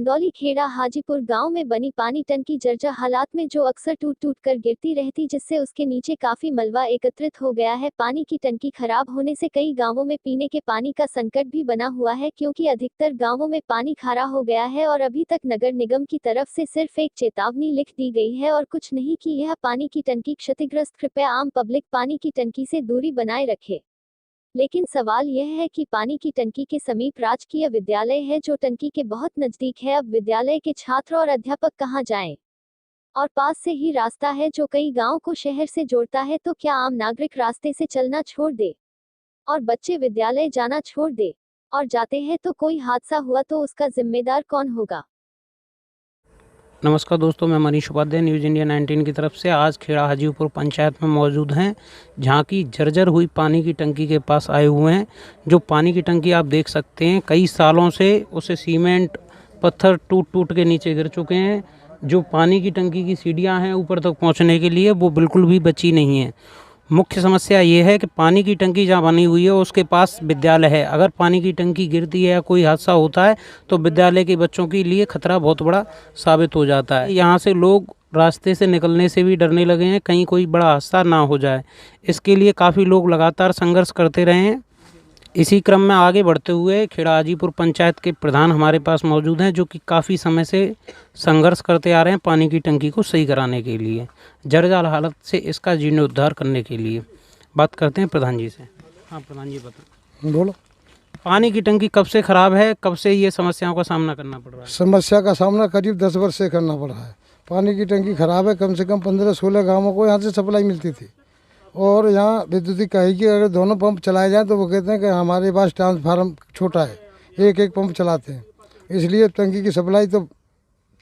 चंदौली खेड़ा हाजीपुर गांव में बनी पानी टंकी जर्जर हालात में जो अक्सर टूट टूट कर गिरती रहती, जिससे उसके नीचे काफी मलबा एकत्रित हो गया है। पानी की टंकी खराब होने से कई गांवों में पीने के पानी का संकट भी बना हुआ है, क्योंकि अधिकतर गांवों में पानी खारा हो गया है और अभी तक नगर निगम की तरफ से सिर्फ एक चेतावनी लिख दी गई है और कुछ नहीं कि यह पानी की टंकी क्षतिग्रस्त। कृपया आम पब्लिक पानी की टंकी से दूरी बनाए रखे। लेकिन सवाल यह है कि पानी की टंकी के समीप राजकीय विद्यालय है जो टंकी के बहुत नजदीक है। अब विद्यालय के छात्र और अध्यापक कहां जाएं? और पास से ही रास्ता है जो कई गांव को शहर से जोड़ता है, तो क्या आम नागरिक रास्ते से चलना छोड़ दे और बच्चे विद्यालय जाना छोड़ दे और जाते हैं तो कोई हादसा हुआ तो उसका जिम्मेदार कौन होगा? नमस्कार दोस्तों, मैं मनीष उपाध्याय न्यूज़ इंडिया 19 की तरफ से आज खेड़ा हाजीपुर पंचायत में मौजूद हैं, जहां की जर्जर हुई पानी की टंकी के पास आए हुए हैं। जो पानी की टंकी आप देख सकते हैं, कई सालों से उसे सीमेंट पत्थर टूट टूट के नीचे गिर चुके हैं। जो पानी की टंकी की सीढ़ियां हैं ऊपर तक पहुंचने के लिए, वो बिल्कुल भी बची नहीं है। मुख्य समस्या ये है कि पानी की टंकी जहाँ बनी हुई है उसके पास विद्यालय है। अगर पानी की टंकी गिरती है या कोई हादसा होता है तो विद्यालय के बच्चों के लिए खतरा बहुत बड़ा साबित हो जाता है। यहाँ से लोग रास्ते से निकलने से भी डरने लगे हैं, कहीं कोई बड़ा हादसा ना हो जाए। इसके लिए काफ़ी लोग लगातार संघर्ष करते रहे हैं। इसी क्रम में आगे बढ़ते हुए खेड़ा हाजीपुर पंचायत के प्रधान हमारे पास मौजूद हैं, जो कि काफ़ी समय से संघर्ष करते आ रहे हैं पानी की टंकी को सही कराने के लिए, जर्जर हालत से इसका जीर्णोद्धार करने के लिए। बात करते हैं प्रधान जी से। हाँ प्रधान जी, बताओ। बोलो। पानी की टंकी कब से ख़राब है, कब से ये समस्याओं का सामना करना पड़ रहा है? समस्या का सामना करीब 10 वर्ष से करना पड़ रहा है। पानी की टंकी खराब है। कम से कम 15-16 गाँवों को यहाँ से सप्लाई मिलती थी और यहाँ विद्युत कही कि अगर दोनों पंप चलाए जाएं तो वो कहते हैं कि हमारे पास ट्रांसफार्मर छोटा है, एक एक पंप चलाते हैं, इसलिए टंकी की सप्लाई तो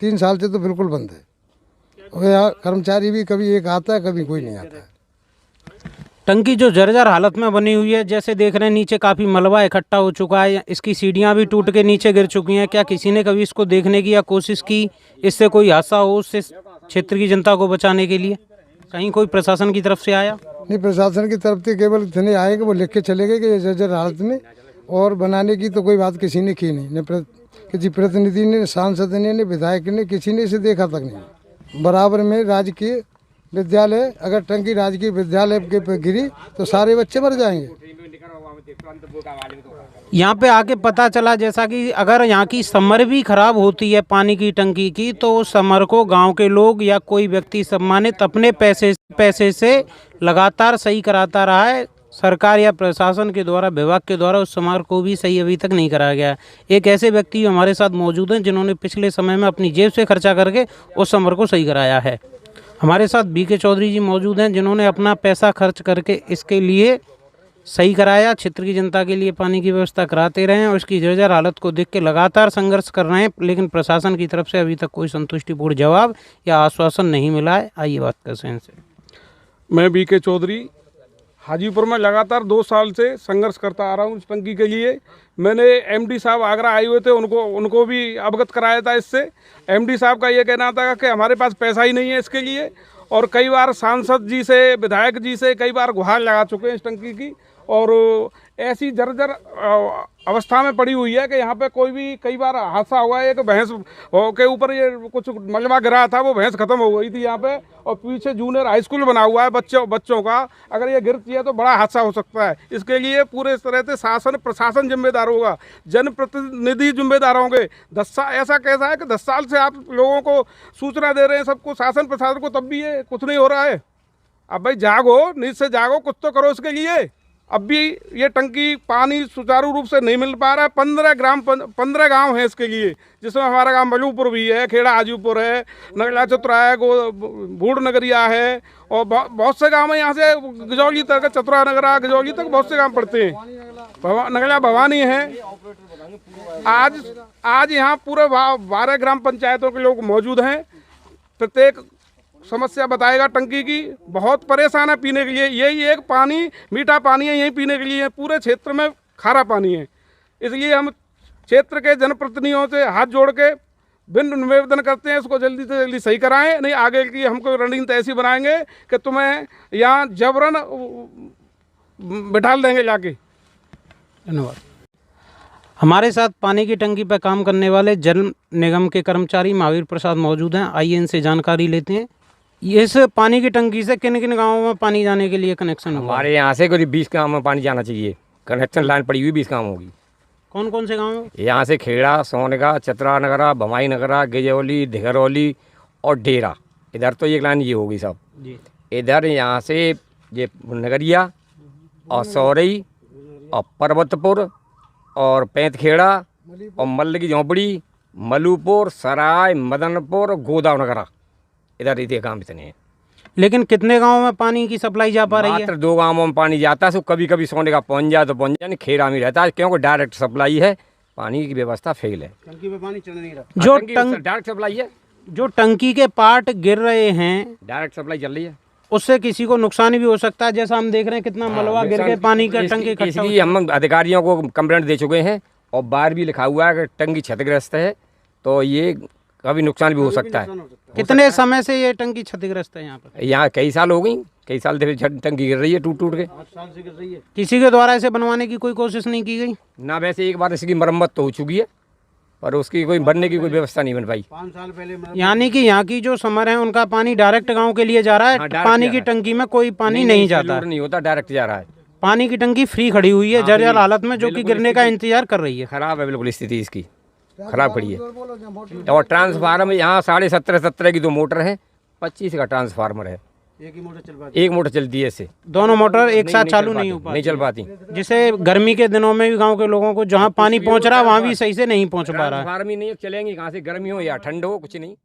3 साल से तो बिल्कुल बंद है। और यहाँ कर्मचारी भी कभी एक आता है, कभी कोई नहीं आता है। टंकी जो जर्जर हालत में बनी हुई है, जैसे देख रहे हैं नीचे काफ़ी मलबा इकट्ठा हो चुका है, इसकी सीढ़ियाँ भी टूट के नीचे गिर चुकी हैं। क्या किसी ने कभी इसको देखने की या कोशिश की, इससे कोई हादसा हो उससे क्षेत्र की जनता को बचाने के लिए? कहीं कोई प्रशासन की तरफ से आया? नहीं, प्रशासन की तरफ से केवल इतने आए कि वो लिख के चले गए कि ये जर्जर हालत में, और बनाने की तो कोई बात किसी ने की नहीं। न किसी प्रतिनिधि ने, सांसद ने, न विधायक ने, किसी ने इसे देखा तक नहीं। बराबर में राजकीय विद्यालय, अगर टंकी राजकीय विद्यालय के पे गिरी तो सारे बच्चे मर जाएंगे। यहाँ पे आके पता चला जैसा कि अगर यहाँ की समर भी खराब होती है पानी की टंकी की, तो उस समर को गांव के लोग या कोई व्यक्ति सम्मानित अपने पैसे से लगातार सही कराता रहा है। सरकार या प्रशासन के द्वारा, विभाग के द्वारा उस समर को भी सही अभी तक नहीं कराया गया। एक ऐसे व्यक्ति हमारे साथ मौजूद हैं जिन्होंने पिछले समय में अपनी जेब से खर्चा करके उस समर को सही कराया है। हमारे साथ बीके चौधरी जी मौजूद हैं, जिन्होंने अपना पैसा खर्च करके इसके लिए सही कराया, क्षेत्र की जनता के लिए पानी की व्यवस्था कराते रहे हैं और इसकी जर्जर हालत को देख के लगातार संघर्ष कर रहे हैं, लेकिन प्रशासन की तरफ से अभी तक कोई संतुष्टिपूर्ण जवाब या आश्वासन नहीं मिला है। आइए बात करते हैं इनसे। मैं बीके चौधरी हाजीपुर में लगातार 2 साल से संघर्ष करता आ रहा हूँ इस टंकी के लिए। मैंने एमडी साहब आगरा आए हुए थे, उनको भी अवगत कराया था इससे। एमडी साहब का ये कहना था कि हमारे पास पैसा ही नहीं है इसके लिए, और कई बार सांसद जी से, विधायक जी से कई बार गुहार लगा चुके हैं इस टंकी की, और ऐसी जर्जर अवस्था में पड़ी हुई है कि यहाँ पे कोई भी, कई बार हादसा हुआ है कि भैंस के ऊपर ये कुछ मलबा गिरा था, वो भैंस खत्म हो गई थी यहाँ पे, और पीछे जूनियर हाई स्कूल बना हुआ है बच्चों का। अगर ये गिरती है तो बड़ा हादसा हो सकता है। इसके लिए पूरे तरह से शासन प्रशासन जिम्मेदार होगा, जनप्रतिनिधि जिम्मेदार होंगे। 10 साल ऐसा कैसा है कि 10 साल से आप लोगों को सूचना दे रहे हैं, सबको, शासन प्रशासन को, तब भी ये कुछ नहीं हो रहा है। अब भाई जागो, नींद से जागो, कुछ तो करो इसके लिए। अब भी ये टंकी पानी सुचारू रूप से नहीं मिल पा रहा है। 15 गांव हैं इसके लिए, जिसमें हमारा गांव मलूपुर भी है, खेड़ा हाजीपुर है, नगला चतुरा है, बूढ़ नगरिया है, और बहुत से गांव हैं यहाँ से गजौली तक, चतुरा नगरा गजौली तक बहुत से गांव पड़ते हैं। नगला भवानी है। आज यहाँ पूरे 12 ग्राम पंचायतों के लोग मौजूद हैं। प्रत्येक समस्या बताएगा टंकी की। बहुत परेशान है पीने के लिए। यही एक पानी, मीठा पानी है, यही पीने के लिए। पूरे क्षेत्र में खारा पानी है। इसलिए हम क्षेत्र के जनप्रतिनिधियों से हाथ जोड़ के भिन्न निवेदन करते हैं, इसको जल्दी से जल्दी सही कराएं। नहीं, आगे की हमको रणनीति ऐसी बनाएंगे कि तुम्हें यहाँ जबरन बिठा देंगे जाके। धन्यवाद। हमारे साथ पानी की टंकी पर काम करने वाले जल निगम के कर्मचारी महावीर प्रसाद मौजूद हैं। आइए इनसे जानकारी लेते हैं। इस पानी की टंकी से किन किन गांवों में पानी जाने के लिए कनेक्शन हुआ? हमारे यहाँ से करीब 20 गाँव में पानी जाना चाहिए। कनेक्शन लाइन पड़ी हुई 20 गाँव होगी। कौन कौन से गाँव? यहाँ से खेड़ा, सोनगा, चतरा नगरा, भमाई नगरा, गिजौली, धिगरौली और डेरा। इधर तो एक लाइन ये होगी सब जी। इधर यहाँ से ये नगरिया और सौरई और पर्वतपुर और पैंतखेड़ा और मल्ल की झोंपड़ी, मलूपुर, सराय, मदनपुर, गोदाव नगरा। इधर इतने काम इतने हैं। लेकिन कितने गांवों में पानी की सप्लाई जा पा रही है? मात्र 2 गाँवों में पानी जाता है। सो कभी कभी सोने का पहुँच जाए तो पहुँच जाए, खेड़ा में रहता है क्योंकि डायरेक्ट सप्लाई है। पानी की व्यवस्था फेल है। टंकी में पानी चल नहीं रहा। जो डायरेक्ट सप्लाई है, जो टंकी के पार्ट गिर रहे हैं डायरेक्ट सप्लाई चल रही है। उससे किसी को नुकसान भी हो सकता है। जैसा हम देख रहे हैं कितना मलबा गिर के पानी का टंकी इकट्ठा इसकी हम अधिकारियों को कंप्लेंट दे चुके हैं और बाहर भी लिखा हुआ है कि टंकी क्षतिग्रस्त है, तो ये कभी नुकसान भी हो सकता है। कितने समय से ये टंकी क्षतिग्रस्त है यहाँ पर? यहाँ कई साल हो गई, कई साल से टंकी गिर रही है टूट टूट के। किसी के द्वारा इसे बनवाने की कोई कोशिश नहीं की गई? ना, वैसे एक बार इसकी मरम्मत तो हो चुकी है पर उसकी कोई बनने की कोई व्यवस्था नहीं बन पाई। 5 साल पहले। यानी कि यहाँ की जो समर है उनका पानी डायरेक्ट गांव के लिए जा रहा है। हाँ, पानी की टंकी में कोई पानी नहीं जाता है। नहीं होता, डायरेक्ट जा रहा है। पानी की टंकी फ्री खड़ी हुई है जर्जर हालत में, जो कि गिरने का इंतजार कर रही है। खराब है, बिल्कुल स्थिति इसकी खराब खड़ी है। और ट्रांसफार्मर यहाँ 17.5 की 2 मोटर है, 25 का ट्रांसफार्मर है। एक मोटर चलती है इससे। दोनों मोटर एक साथ चालू नहीं हो पाती, नहीं चल पाती। जिसे गर्मी के दिनों में भी गांव के लोगों को जहां पानी पहुंच रहा है वहां भी सही से नहीं पहुंच पा रहा है। ट्रांसफार्मर ही नहीं चलेंगी कहाँ से, गर्मी हो या ठंड हो, कुछ नहीं।